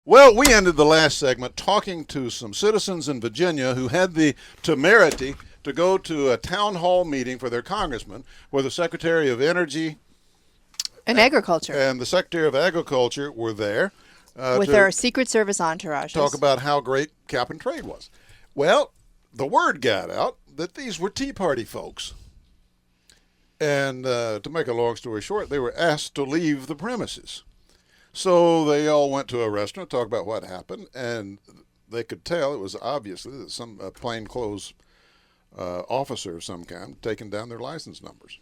Well, we ended the last segment talking to some citizens in Virginia who had the temerity to go to a town hall meeting for their congressman where the Secretary of Energy And agriculture. and the Secretary of Agriculture were there With to their Secret Service entourages. talk about how great cap and trade was. Well, the word got out that these were Tea Party folks. And to make a long story short, they were asked to leave the premises. So they all went to a restaurant, talked about what happened, and they could tell it was obviously that some plainclothes officer of some kind taking down their license numbers.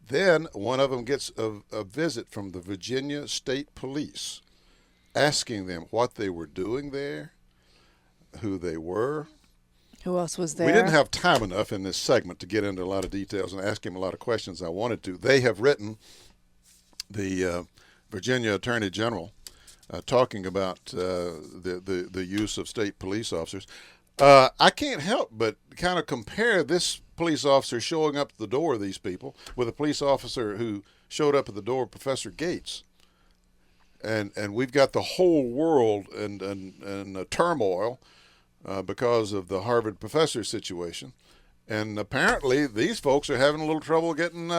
Then one of them gets a visit from the Virginia State Police asking them what they were doing there, who they were. Who else was there? We didn't have time enough in this segment to get into a lot of details and ask him a lot of questions I wanted to. They have written the Virginia Attorney General talking about the use of state police officers. I can't help but kind of compare this police officer showing up at the door of these people with a police officer who showed up at the door of Professor Gates. And we've got the whole world in turmoil because of the Harvard professor situation. And apparently these folks are having a little trouble getting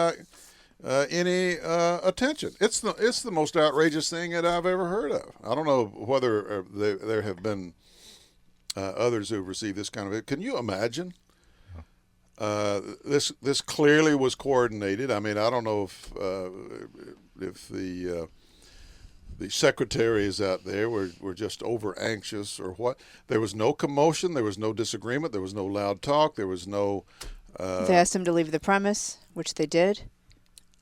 any attention. It's the most outrageous thing that I've ever heard of. I don't know whether there have been others who've received this kind of it. Can you imagine? This clearly was coordinated. I mean, I don't know if the secretaries out there were just over anxious or what. There was no commotion. There was no disagreement. There was no loud talk. There was no. They asked them to leave the premise, which they did.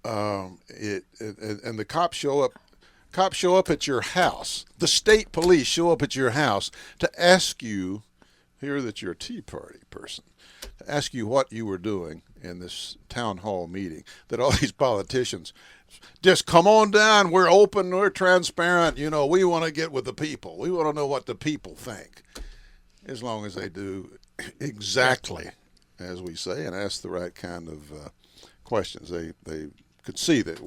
And the cops show up. Cops show up at your house. The state police show up at your house to ask you, hear that you're a Tea Party person, to ask you what you were doing in this town hall meeting. That all these politicians just come on down. We're open. We're transparent. You know, we want to get with the people. We want to know what the people think. As long as they do exactly as we say and ask the right kind of questions, they could see that